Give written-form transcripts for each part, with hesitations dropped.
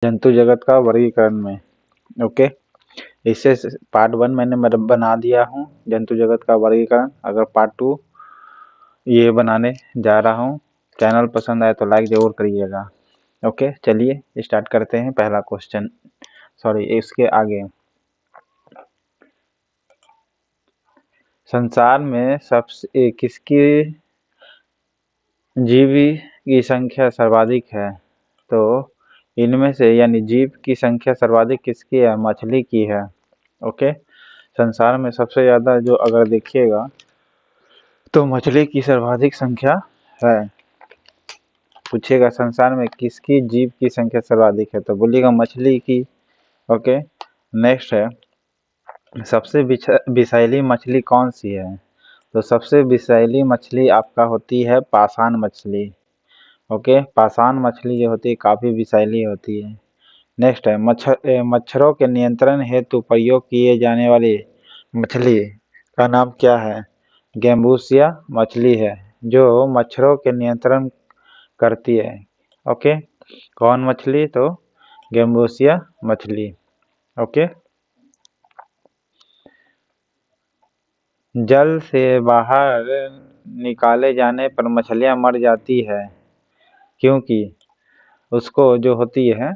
जंतु जगत का वर्गीकरण में। ओके, इससे पार्ट 1 मैंने बना दिया हूँ जंतु जगत का वर्गीकरण। अगर पार्ट 2 ये बनाने जा रहा हूँ। चैनल पसंद आए तो लाइक जरूर करिएगा। ओके, चलिए स्टार्ट करते हैं पहला क्वेश्चन। सॉरी, इसके आगे संसार में सबसे किसकी जीव की संख्या सर्वाधिक है? तो इनमें से यानी जीव की संख्या सर्वाधिक किसकी है? मछली की है। ओके, संसार में सबसे ज़्यादा जो अगर देखिएगा तो मछली की सर्वाधिक संख्या है। पूछिएगा संसार में किसकी जीव की संख्या सर्वाधिक है तो बोलिएगा मछली की। ओके, नेक्स्ट है सबसे विषैली मछली कौन सी है? तो सबसे विषैली मछली आपका होती है पाषाण मछली। ओके, पाषाण मछली जो होती है काफ़ी विषैली होती है। नेक्स्ट है मच्छरों के नियंत्रण हेतु प्रयोग किए जाने वाली मछली का नाम क्या है? गैम्बूसिया मछली है जो मच्छरों के नियंत्रण करती है। ओके, कौन मछली? तो गैम्बूसिया मछली। ओके, जल से बाहर निकाले जाने पर मछलियां मर जाती है क्योंकि उसको जो होती है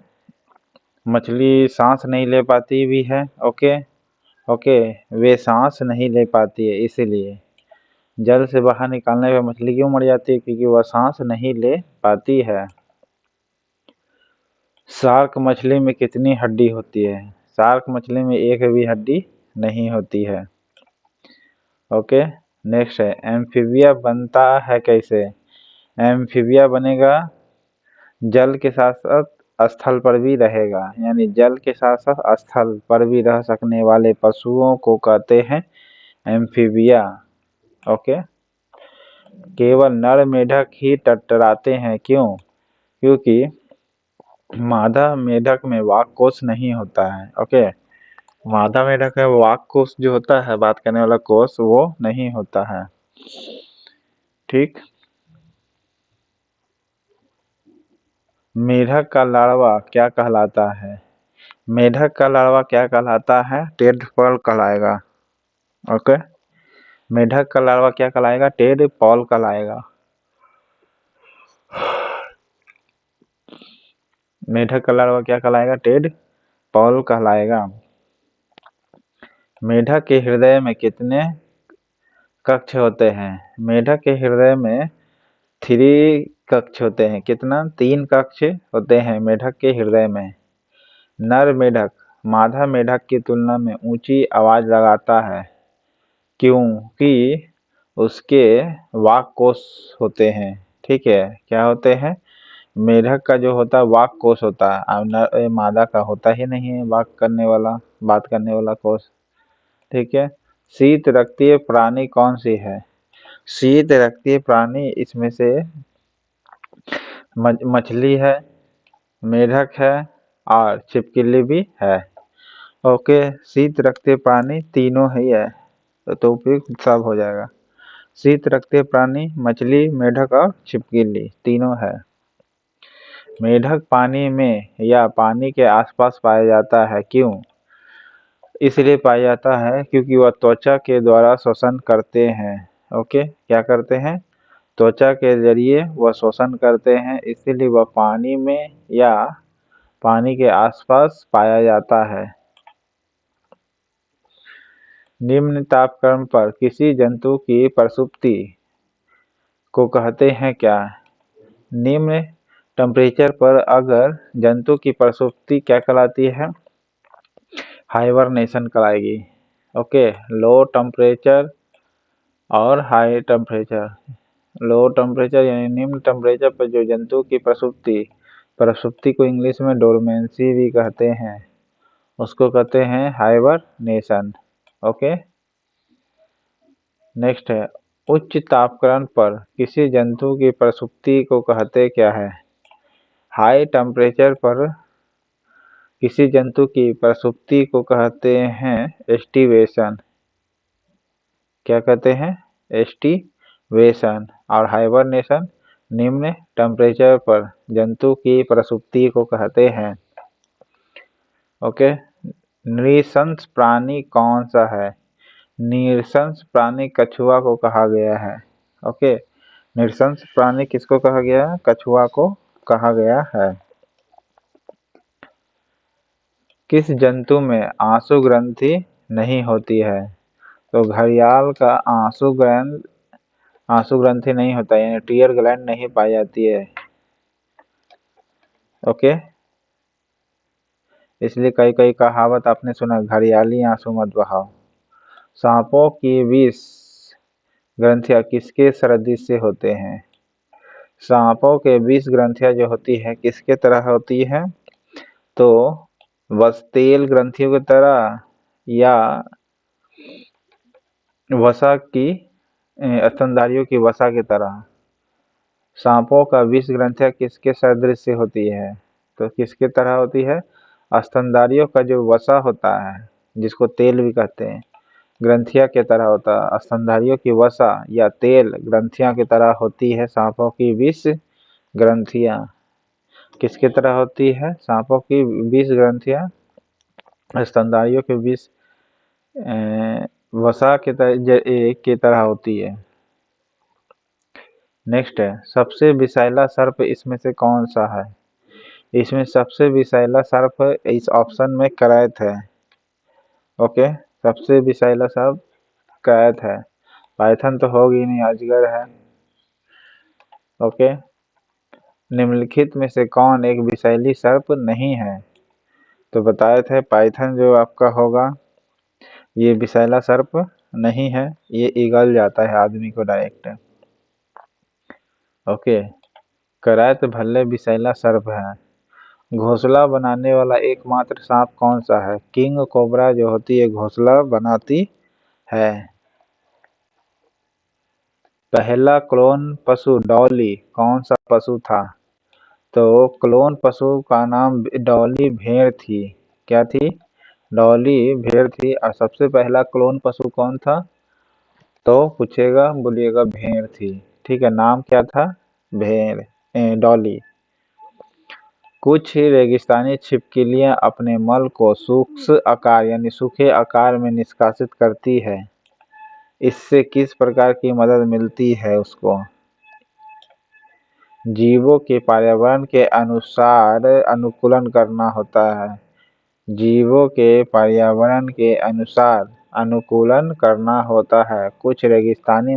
मछली सांस नहीं ले पाती भी है। ओके, वे सांस नहीं ले पाती है, इसीलिए जल से बाहर निकालने पर मछली क्यों मर जाती है? क्योंकि वह सांस नहीं ले पाती है। शार्क मछली में कितनी हड्डी होती है? शार्क मछली में एक भी हड्डी नहीं होती है। ओके, नेक्स्ट है एम्फीबिया बनता है कैसे? एम्फीबिया बनेगा जल के साथ साथ स्थल पर भी रहेगा, यानी जल के साथ साथ स्थल पर भी रह सकने वाले पशुओं को कहते हैं एम्फीबिया। ओके, केवल नर मेढक ही टटराते हैं, क्यों? क्योंकि मादा मेढक में वाक कोष नहीं होता है। ओके, मादा मेढक में वाक कोष जो होता है, बात करने वाला कोष, वो नहीं होता है। ठीक, मेढक का लार्वा क्या कहलाता है? मेढक का लार्वा क्या कहलाता है? टेडपॉल कहलाएगा। ओके, मेढक का लार्वा क्या कहलाएगा? टेडपॉल कहलाएगा। मेढक का लार्वा क्या कहलाएगा? टेडपॉल कहलाएगा। मेढक के हृदय में कितने कक्ष होते हैं? मेढक के हृदय में 3 कक्ष होते हैं। कितना? 3 कक्ष होते हैं मेढक के हृदय में। नर मेढक मादा मेढक की तुलना में ऊंची आवाज लगाता है क्योंकि उसके वाक कोष होते हैं। ठीक है, क्या होते हैं? मेढक का जो होता है वाक कोष होता है, और मादा का होता ही नहीं है बात करने वाला कोष। ठीक है, शीत रक्तीय प्राणी कौन सी है? शीत रक्तीय प्राणी इसमें से मछली है, मेढक है और छिपकली भी है। ओके, शीत रक्तीय प्राणी तीनों ही है तो उपयुक्त सब हो जाएगा। शीत रक्तीय प्राणी मछली, मेढक और छिपकली तीनों है। मेढक पानी में या पानी के आसपास पाया जाता है, क्यों? इसलिए पाया जाता है क्योंकि वह त्वचा के द्वारा शोषण करते हैं। ओके, क्या करते हैं? त्वचा के जरिए वह शोषण करते हैं, इसीलिए वह पानी में या पानी के आसपास पाया जाता है। निम्न तापक्रम पर किसी जंतु की प्रसुप्ति को कहते हैं क्या? निम्न टेम्परेचर पर अगर जंतु की प्रसुप्ति क्या कहलाती है? हाइबरनेशन कहलाएगी। ओके, लो टेम्परेचर और हाई टेम्परेचर। लो टेम्परेचर यानी निम्न टेम्परेचर पर जो जंतु की प्रसुप्ति को इंग्लिश में डोरमेंसी भी कहते हैं, उसको कहते हैं हाइबरनेशन। ओके, नेक्स्ट है उच्च तापक्रम पर किसी जंतु की प्रसुप्ति को कहते क्या है? हाई टेम्परेचर पर किसी जंतु की प्रसुप्ति को कहते हैं एस्टिवेशन। क्या कहते हैं? एस्टिवेशन। और हाइबरनेशन निम्न टेम्परेचर पर जंतु की प्रसुप्ति को कहते हैं। ओके। नृशंस प्राणी कौन सा है? नृशंस प्राणी कछुआ को कहा गया है। ओके, नृशंस प्राणी किसको कहा गया है? कछुआ को कहा गया है। किस जंतु में आंसू ग्रंथि नहीं होती है? तो घड़ियाल का आंसू ग्रंथि नहीं होता, यानी टीयर ग्लैंड नहीं पाई जाती है। ओके, इसलिए कई कई कहावत आपने सुना, घड़ियाली आंसू मत बहाओ। सांपों की 20 ग्रंथियां किसके सदृश से होते हैं? सांपों के 20 ग्रंथियां जो होती है किसके तरह होती है? तो वत्सतेल ग्रंथियों की तरह या वसा की स्तनधारियों की वसा की तरह। सांपों का 20 ग्रंथियां किसके सदृश से होती है? तो किसके तरह होती है? स्तनधारियों का जो वसा होता है, जिसको तेल भी कहते हैं, ग्रंथियां की तरह होता है। स्तनधारियों की वसा या तेल ग्रंथियां की तरह होती है सांपों की 20 ग्रंथियां। किसकी तरह होती है? सांपों की 20 ग्रंथियां स्तनधारियों के 20 वसा की तरह होती है। नेक्स्ट है, सबसे विषैला सर्प इसमें से कौन सा है? इसमें सबसे विषैला सर्प इस ऑप्शन में करैत है। ओके, सबसे विषैला सर्प करैत है। पाइथन तो होगी नहीं, अजगर है। ओके, निम्नलिखित में से कौन एक विषैली सर्प नहीं है? तो बताए थे पाइथन जो आपका होगा ये विषैला सर्प नहीं है, ये इगल जाता है आदमी को डायरेक्ट। ओके, करैत भल्ले विषैला सर्प है। घोंसला बनाने वाला एकमात्र सांप कौन सा है? किंग कोबरा जो होती है घोंसला बनाती है। पहला क्लोन पशु डॉली कौन सा पशु था? तो क्लोन पशु का नाम डॉली भेड़ थी। क्या थी? डॉली भेड़ थी। और सबसे पहला क्लोन पशु कौन था? तो पूछेगा, बोलिएगा भेड़ थी। ठीक है, नाम क्या था? भेड़, डॉली। कुछ रेगिस्तानी छिपकलियां अपने मल को सूक्ष्म आकार यानी सूखे आकार में निष्कासित करती है। इससे किस प्रकार की मदद मिलती है उसको? जीवों के पर्यावरण के अनुसार अनुकूलन करना होता है। जीवों के पर्यावरण के अनुसार अनुकूलन करना होता है। कुछ रेगिस्तानी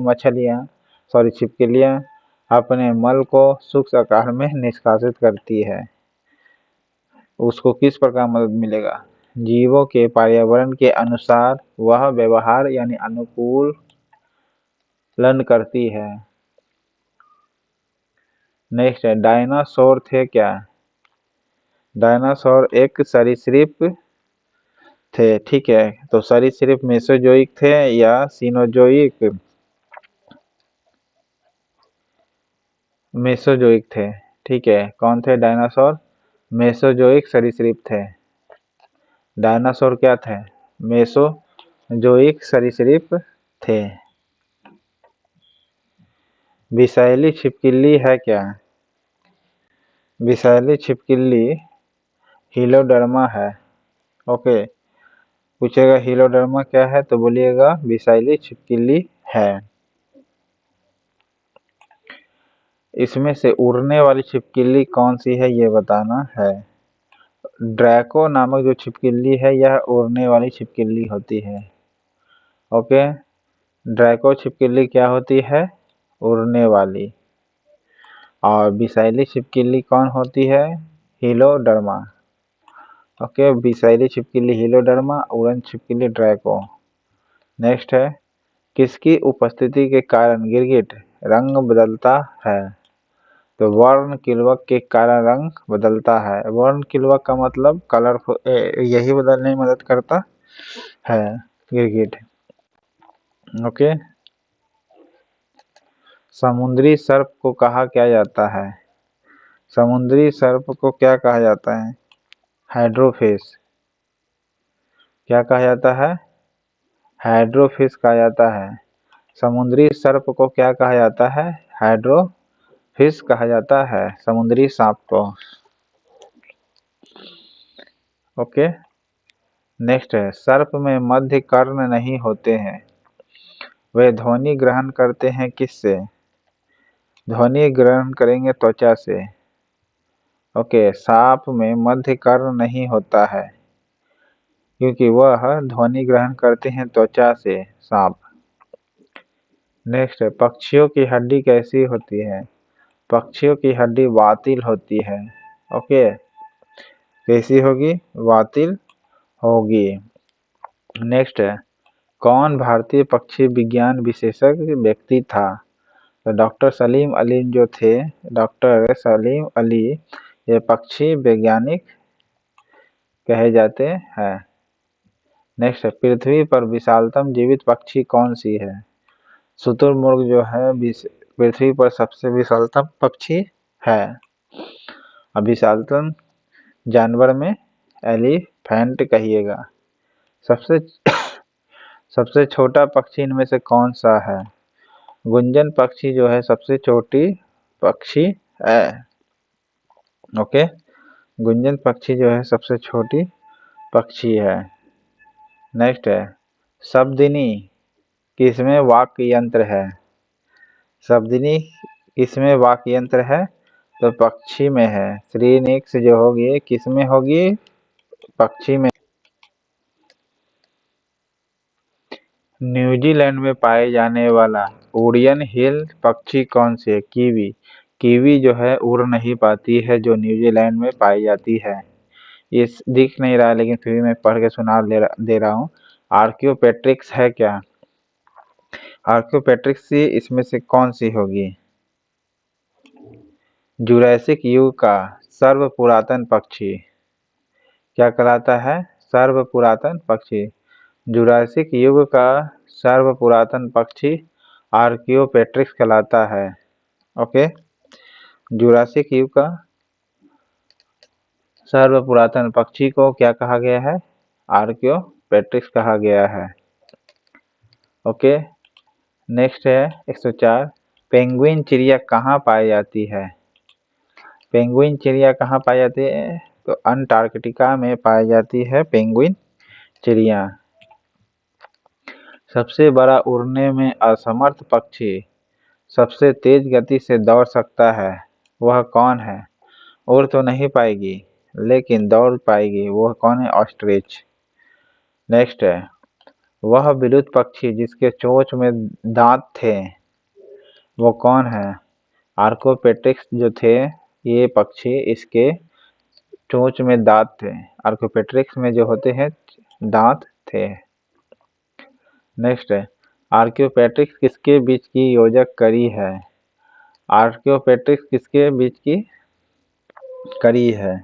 छिपकलियां अपने मल को सूक्ष्म आकार में निष्कासित करती है। उसको किस प्रकार मदद मिलेगा? जीवों के पर्यावरण के अनुसार वह व्यवहार यानी अनुकूलन करती है। नेक्स्ट है, डायनासोर थे क्या? डायनासोर एक सरीसृप थे। ठीक है, तो सरीसृप मेसोजोइक थे या सीनोजोइक? मेसोजोइक थे। ठीक है, कौन थे डायनासोर? मेसोजोइक सरीसृप थे। डायनासोर क्या थे? मेसोजोइक सरीसृप थे। विषैली छिपकली है क्या? विषैली छिपकली हीलोडर्मा है। ओके, पूछेगा हीलोडर्मा क्या है, तो बोलिएगा विषैली छिपकली है। इसमें से उड़ने वाली छिपकली कौन सी है ये बताना है। ड्रैको नामक जो छिपकली है यह उड़ने वाली छिपकली होती है। ओके, ड्रैको छिपकली क्या होती है? उड़ने वाली। और विषैली छिपकली कौन होती है? हीलोडर्मा। ओके, विषैली छिपकली हीलोडर्मा, उड़न छिपकली ड्रैको। नेक्स्ट है, किसकी उपस्थिति के कारण गिरगिट रंग बदलता है? तो वर्ण किल्वक के कारण रंग बदलता है। वर्ण किल्वक का मतलब कलरफुल, यही बदलने में मदद करता है गिरगिट। ओके, समुद्री सर्प को कहा क्या जाता है? समुद्री सर्प को क्या कहा जाता है? हाइड्रोफिश। क्या कहा जाता है? हाइड्रोफिश कहा जाता है। समुद्री सर्प को क्या कहा जाता है? हाइड्रोफिश कहा जाता है समुद्री सांप को। ओके, नेक्स्ट है, सर्प में मध्य कर्ण नहीं होते हैं, वे ध्वनि ग्रहण करते हैं किससे? ध्वनि ग्रहण करेंगे त्वचा से। ओके, सांप में मध्य कर्ण नहीं होता है क्योंकि वह ध्वनि ग्रहण करते हैं त्वचा से, सांप। नेक्स्ट है, पक्षियों की हड्डी कैसी होती है? पक्षियों की हड्डी वातिल होती है। ओके, कैसी होगी? वातिल होगी। नेक्स्ट है, कौन भारतीय पक्षी विज्ञान विशेषज्ञ व्यक्ति था? तो डॉक्टर सलीम अली जो थे, डॉक्टर सलीम अली ये पक्षी वैज्ञानिक कहे जाते हैं। नेक्स्ट है, पृथ्वी पर विशालतम जीवित पक्षी कौन सी है? शुतुरमुर्ग जो है पृथ्वी पर सबसे विशालतम पक्षी है। अब विशालतम जानवर में एलिफेंट कहिएगा। सबसे छोटा पक्षी इनमें से कौन सा है? गुंजन पक्षी जो है सबसे छोटी पक्षी है। ओके, गुंजन पक्षी जो है सबसे छोटी पक्षी है। नेक्स्ट है, शब्दिनी किसमें वाक्य यंत्र है? शब्दिनी किसमें वाक्य यंत्र है? तो पक्षी में है। श्रीनिक्स जो होगी किसमें होगी? पक्षी में। न्यूजीलैंड में पाए जाने वाला उड़ियन हिल पक्षी कौन सी है? कीवी। कीवी जो है उड़ नहीं पाती है, जो न्यूजीलैंड में पाई जाती है। ये दिख नहीं रहा लेकिन फिर भी मैं पढ़ के सुना दे रहा हूँ। आर्कियोपेट्रिक्स है क्या? आर्कियोपेट्रिक्स इसमें से कौन सी होगी? जुरैसिक युग का सर्व पुरातन पक्षी क्या कहलाता है? सर्व पुरातन पक्षी। जुरासिक युग का सर्व पुरातन पक्षी आर्कियोपेट्रिक्स कहलाता है। ओके, जुरासिक युग का सर्व पुरातन पक्षी को क्या कहा गया है? आर्कियोपेट्रिक्स कहा गया है। ओके, नेक्स्ट है 104, पेंगुइन चिड़िया कहाँ पाई जाती है? पेंगुइन चिड़िया कहाँ पाई जाती है? तो अंटार्कटिका में पाई जाती है पेंगुइन चिड़िया। सबसे बड़ा उड़ने में असमर्थ पक्षी सबसे तेज गति से दौड़ सकता है, वह कौन है? उड़ तो नहीं पाएगी लेकिन दौड़ पाएगी, वह कौन है? ऑस्ट्रिच। नेक्स्ट है, वह विलुप्त पक्षी जिसके चोंच में दांत थे, वो कौन है? आर्कियोपेट्रिक्स जो थे ये पक्षी, इसके चोंच में दांत थे। आर्कियोपेट्रिक्स में जो होते हैं दांत थे। नेक्स्ट है, आर्कियोपेट्रिक्स किसके बीच की योजक कड़ी है? आर्कियोपेट्रिक्स किसके बीच की कड़ी है?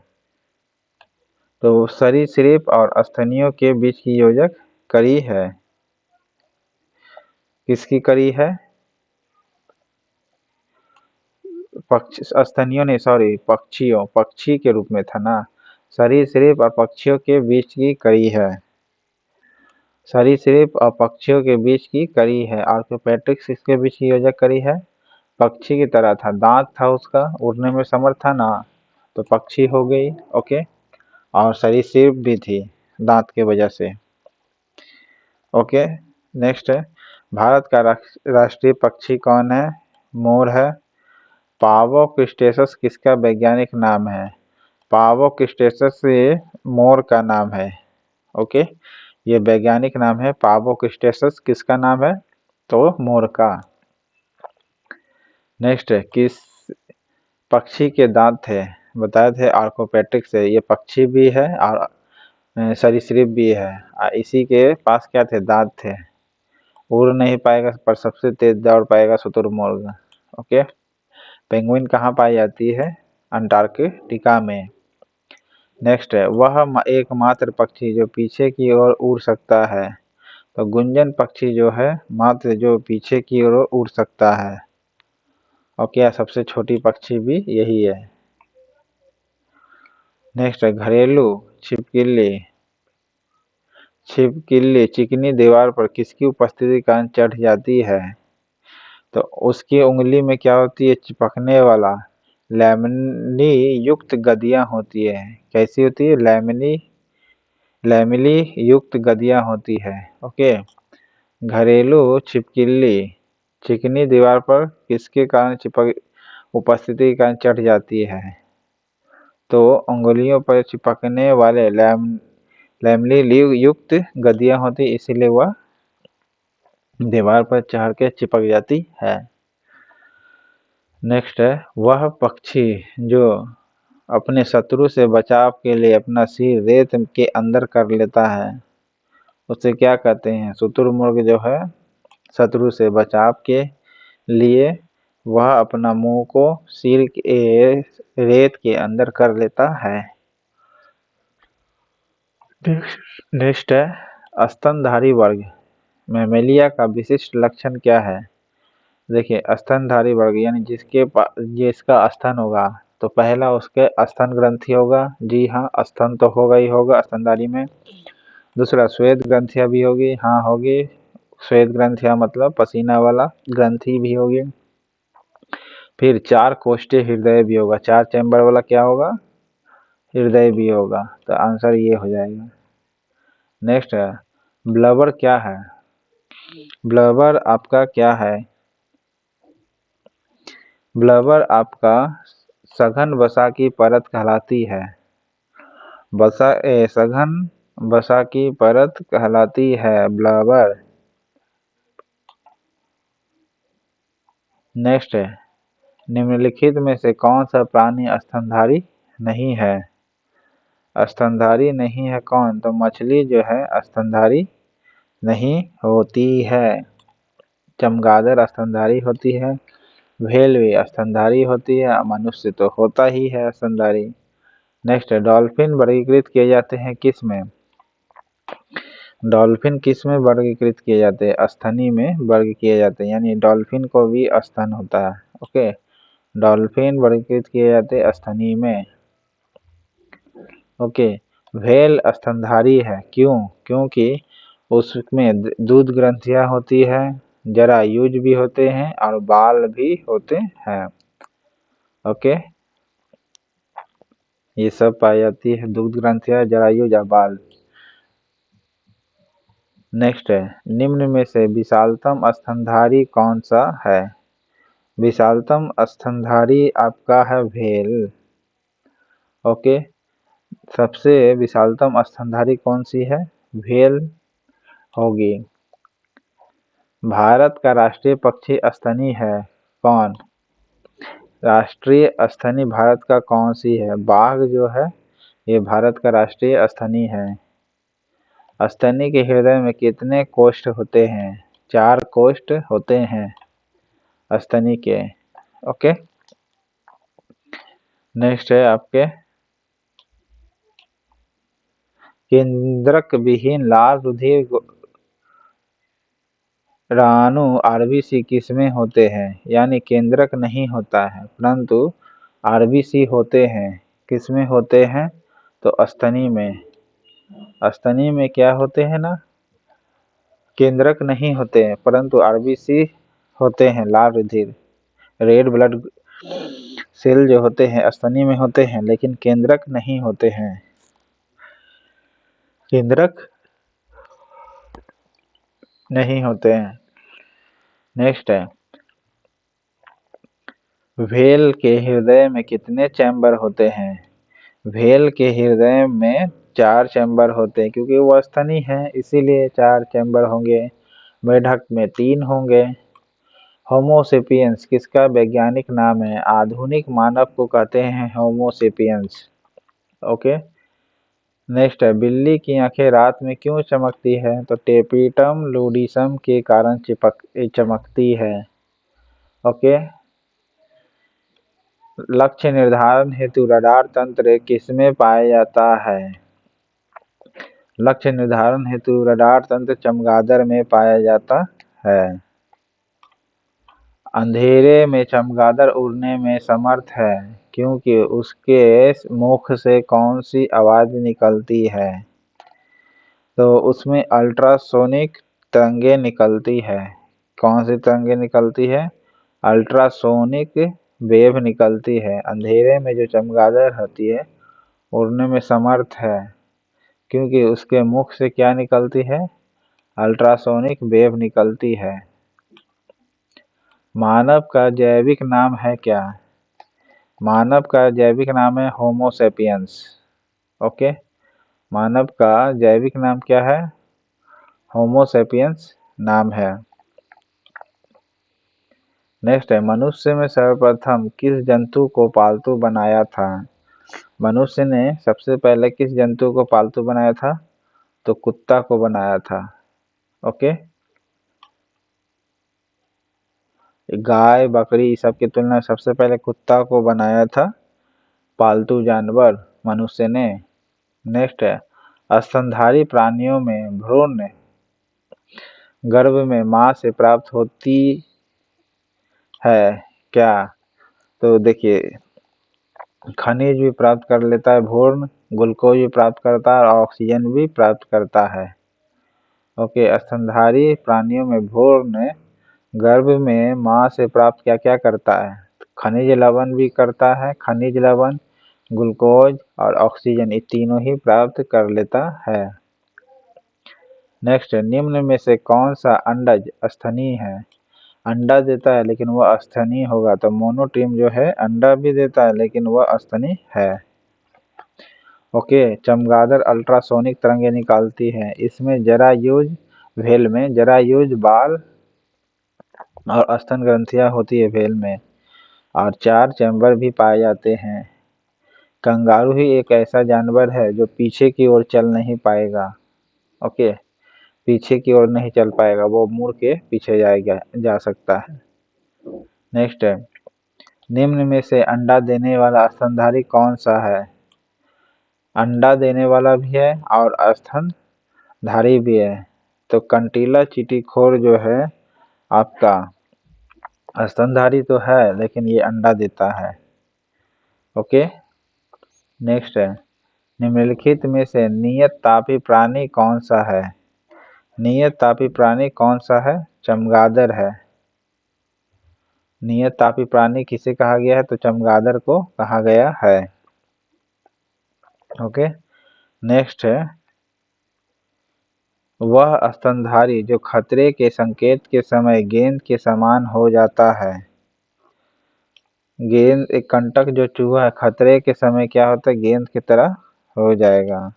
तो सरीसृप और स्तनियों के बीच की योजक कड़ी है। किसकी कड़ी है? स्तनियों ने, सॉरी, पक्षियों, पक्षी के रूप में था ना। सरीसृप और पक्षियों के बीच की कड़ी है। सरीसृप और पक्षियों के बीच की कड़ी है। आर्कियोपेट्रिक्स किसके बीच की योजक कड़ी है? पक्षी की तरह था, दांत था उसका, उड़ने में समर्थ था ना, तो पक्षी हो गई। ओके, और सरीसृप भी थी दांत के वजह से। ओके, नेक्स्ट है, भारत का राष्ट्रीय पक्षी कौन है? मोर है। पावोक्स्टेसस किसका वैज्ञानिक नाम है? पावोक्स्टेसस ये मोर का नाम है। ओके, ये वैज्ञानिक नाम है। पावोक्स्टेसस किसका नाम है? तो मोर का। नेक्स्ट है, किस पक्षी के दांत थे? बताए थे आर्कियोपेट्रिक्स से, ये पक्षी भी है और सरीसृप भी है। इसी के पास क्या थे? दांत थे। उड़ नहीं पाएगा पर सबसे तेज दौड़ पाएगा शुतुरमुर्ग। ओके, पेंगुइन कहाँ पाई जाती है? अंटार्कटिका में। नेक्स्ट है, वह एकमात्र पक्षी जो पीछे की ओर उड़ सकता है। तो गुंजन पक्षी जो है मात्र जो पीछे की ओर उड़ सकता है। और क्या सबसे छोटी पक्षी भी यही है। नेक्स्ट है, घरेलू छिपकली। छिपकली चिकनी दीवार पर किसकी उपस्थिति के कारण चढ़ जाती है? तो उसकी उंगली में क्या होती है? चिपकने वाला लैमिनी युक्त गदियां होती है। कैसी होती है? लैमिनी लैमिली युक्त गदियां होती है। ओके, घरेलू छिपकली चिकनी दीवार पर किसके कारण चिपक उपस्थिति के कारण चढ़ जाती है? तो उंगलियों पर चिपकने वाले लैमिली युक्त गदियां होती, इसीलिए वह दीवार पर चढ़ के चिपक जाती है। नेक्स्ट है, वह पक्षी जो अपने शत्रु से बचाव के लिए अपना सिर रेत के अंदर कर लेता है, उसे क्या कहते हैं? शुतुरमुर्ग जो है शत्रु से बचाव के लिए वह अपना मुंह को सिर के रेत के अंदर कर लेता है। नेक्स्ट है, स्तनधारी वर्ग मैमेलिया का विशिष्ट लक्षण क्या है? देखिए, स्तनधारी वर्ग यानी जिसका स्तन होगा, तो पहला उसके स्तन ग्रंथि होगा। जी हाँ, स्तन तो होगा ही होगा स्तनधारी में। दूसरा, श्वेत ग्रंथियां भी होगी। हाँ, होगी। श्वेत ग्रंथियां मतलब पसीना वाला ग्रंथि भी होगी। फिर 4 कोष्ठीय हृदय भी होगा। 4 चैम्बर वाला क्या होगा? हृदय भी होगा। तो आंसर ये हो जाएगा। नेक्स्ट है, ब्लबर क्या है? ब्लबर आपका क्या है? ब्लबर आपका सघन वसा की परत कहलाती है। सघन वसा की परत कहलाती है ब्लबर। नेक्स्ट है, निम्नलिखित में से कौन सा प्राणी स्तनधारी नहीं है? स्तनधारी नहीं है कौन? तो मछली जो है स्तनधारी नहीं होती है। चमगादड़ स्तनधारी होती है, व्हेल भी स्तनधारी होती है, मनुष्य तो होता ही है स्तनधारी। नेक्स्ट है, डॉल्फिन वर्गीकृत किए जाते हैं किस में? डॉल्फिन किस में वर्गीकृत किए जाते हैं? स्तनी में वर्ग किए जाते हैं, यानी डॉल्फिन को भी स्तन होता है। ओके, डॉल्फिन वर्गीकृत किए जाते हैं स्तनी में। ओके, व्हेल स्तनधारी है, क्यों? क्योंकि उसमें दूध ग्रंथियां होती है, जरायुज भी होते हैं और बाल भी होते हैं। ओके, ये सब पाई जाती है, दूध ग्रंथियां, जरायुज और बाल। नेक्स्ट है, निम्न में से विशालतम स्तनधारी कौन सा है? विशालतम स्तनधारी आपका है व्हेल। ओके, सबसे विशालतम स्तनधारी कौन सी है? व्हेल होगी। भारत का राष्ट्रीय पक्षी स्तनी है कौन? राष्ट्रीय स्तनी भारत का कौन सी है? बाघ जो है ये भारत का राष्ट्रीय स्तनी है। स्तनी के हृदय में कितने कोष्ठ होते हैं? 4 कोष्ठ होते हैं स्तनी के। ओके, नेक्स्ट है आपके, केंद्रक विहीन लाल रुधिर राणु आरबीसी किसमें होते हैं? यानी केंद्रक नहीं होता है परंतु आरबीसी होते हैं। किसमें होते हैं? तो स्तनी में। स्तनी में क्या होते हैं ना? केंद्रक नहीं होते हैं परंतु आरबीसी होते हैं, लाल रुधिर रेड ब्लड सेल जो होते हैं स्तनी में होते हैं, लेकिन केंद्रक नहीं होते हैं। केंद्रक नहीं होते हैं। नेक्स्ट है, व्हेल के हृदय में कितने चैम्बर होते हैं? व्हेल के हृदय में 4 चैम्बर होते हैं, क्योंकि वो स्तनी है इसीलिए 4 चैम्बर होंगे। मेढक में 3 होंगे। होमोसेपियंस किसका वैज्ञानिक नाम है? आधुनिक मानव को कहते हैं होमोसेपियंस। ओके, नेक्स्ट है, बिल्ली की आंखें रात में क्यों चमकती है? तो टेपिटम लूडिसम के कारण चमकती है। ओके, लक्ष्य निर्धारण हेतु रडार तंत्र किसमें पाया जाता है? लक्ष्य निर्धारण हेतु रडार तंत्र चमगादड़ में पाया जाता है। अंधेरे में चमगादड़ उड़ने में समर्थ है क्योंकि उसके मुख से कौन सी आवाज निकलती है? तो उसमें अल्ट्रासोनिक तरंगे निकलती है। कौन सी तरंगे निकलती है? अल्ट्रासोनिक वेव निकलती है। अंधेरे में जो चमगादड़ होती है उड़ने में समर्थ है क्योंकि उसके मुख से क्या निकलती है? अल्ट्रासोनिक वेव निकलती है। मानव का जैविक नाम है क्या? मानव का जैविक नाम है होमो सेपियंस। ओके, मानव का जैविक नाम क्या है? होमो सेपियंस नाम है। नेक्स्ट है, मनुष्य में सर्वप्रथम किस जंतु को पालतू बनाया था? मनुष्य ने सबसे पहले किस जंतु को पालतू बनाया था? तो कुत्ता को बनाया था। ओके, गाय बकरी सब की तुलना में सबसे पहले कुत्ता को बनाया था पालतू जानवर मनुष्य ने। नेक्स्ट है, स्तनधारी प्राणियों में भ्रूण गर्भ में मां से प्राप्त होती है क्या? तो देखिए, खनिज भी प्राप्त कर लेता है भ्रूण, ग्लूकोज भी प्राप्त करता है और ऑक्सीजन भी प्राप्त करता है। ओके, स्तनधारी प्राणियों में भ्रूण गर्भ में मां से प्राप्त क्या क्या करता है? खनिज लवण भी करता है, खनिज लवण, ग्लूकोज और ऑक्सीजन, ये तीनों ही प्राप्त कर लेता है। नेक्स्ट, निम्न में से कौन सा अंडज स्तनीय है? अंडा देता है लेकिन वह स्तनीय होगा, तो मोनोट्रिम जो है अंडा भी देता है लेकिन वह स्तनीय है। ओके, चमगादड़ अल्ट्रासोनिक तरंगे निकालती है। इसमें जरायुज भेल में जरायुज बाल और स्तन ग्रंथियां होती है भेल में, और 4 चैम्बर भी पाए जाते हैं। कंगारू ही एक ऐसा जानवर है जो पीछे की ओर चल नहीं पाएगा। ओके, पीछे की ओर नहीं चल पाएगा, वो मुड़ के पीछे जा सकता है। नेक्स्ट है, निम्न में से अंडा देने वाला स्तनधारी कौन सा है? अंडा देने वाला भी है और स्तनधारी भी है, तो कंटीला चींटीखोर जो है आपका स्तनधारी तो है लेकिन ये अंडा देता है। ओके, नेक्स्ट है, निम्नलिखित में से नियत तापी प्राणी कौन सा है? नियत तापी प्राणी कौन सा है? चमगादड़ है। नियत तापी प्राणी किसे कहा गया है? तो चमगादड़ को कहा गया है। ओके, नेक्स्ट है, वह स्तनधारी जो खतरे के संकेत के समय गेंद के समान हो जाता है। गेंद एक कंटक जो चूहा है खतरे के समय क्या होता है? गेंद की तरह हो जाएगा,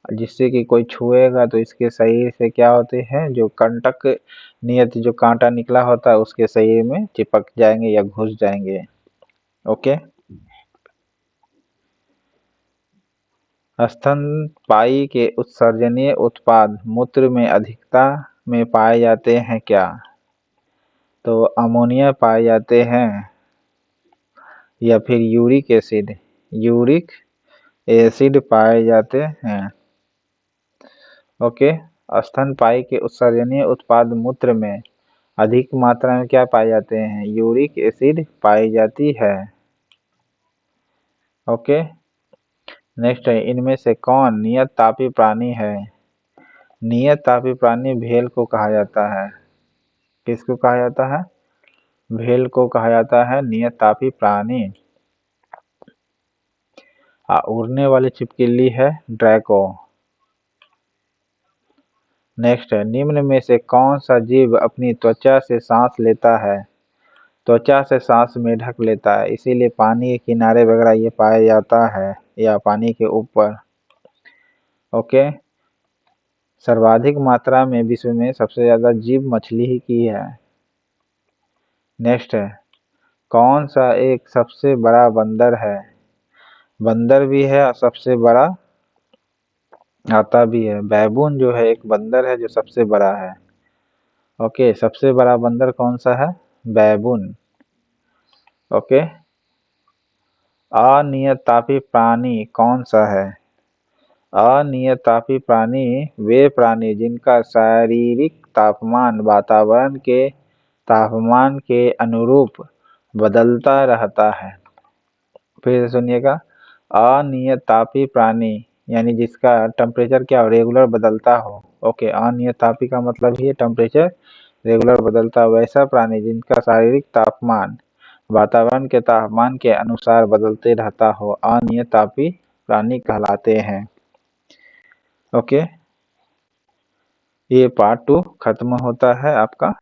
जिससे कि कोई छुएगा तो इसके शरीर से क्या होते हैं, जो कंटक नियत जो कांटा निकला होता है उसके शरीर में चिपक जाएंगे या घुस जाएंगे। ओके, स्तनपायी के उत्सर्जनीय उत्पाद मूत्र में अधिकता में पाए जाते हैं क्या? तो अमोनिया पाए जाते हैं या फिर यूरिक एसिड पाए जाते हैं। ओके, स्तनपायी के उत्सर्जनीय उत्पाद मूत्र में अधिक मात्रा में क्या पाए जाते हैं? यूरिक एसिड पाई जाती है। ओके, नेक्स्ट है, इनमें से कौन नियत तापी प्राणी है? नियत तापी प्राणी भेल को कहा जाता है। किसको कहा जाता है? भेल को कहा जाता है नियत तापी प्राणी। उड़ने वाली छिपकली है ड्रैको। नेक्स्ट है, निम्न में से कौन सा जीव अपनी त्वचा से सांस लेता है? त्वचा से सांस में ढक लेता है, इसीलिए पानी के किनारे वगैरह ये पाया जाता है या पानी के ऊपर। ओके, सर्वाधिक मात्रा में विश्व में सबसे ज्यादा जीव मछली ही की है। नेक्स्ट है, कौन सा एक सबसे बड़ा बंदर है? बंदर भी है और सबसे बड़ा आता भी है। बैबून जो है एक बंदर है जो सबसे बड़ा है। ओके, सबसे बड़ा बंदर कौन सा है? बैबून। ओके, अनियत तापी प्राणी कौन सा है? अनियत तापी प्राणी वे प्राणी जिनका शारीरिक तापमान वातावरण के तापमान के अनुरूप बदलता रहता है। फिर से सुनिएगा, अनियत तापी प्राणी यानी जिसका टेम्परेचर क्या हो? रेगुलर बदलता हो। ओके, अनियत तापी का मतलब ही टेम्परेचर रेगुलर बदलता हो, वैसा प्राणी जिनका शारीरिक तापमान वातावरण के तापमान के अनुसार बदलते रहता हो, अनियत तापी प्राणी कहलाते हैं। ओके, ये पार्ट 2 खत्म होता है आपका।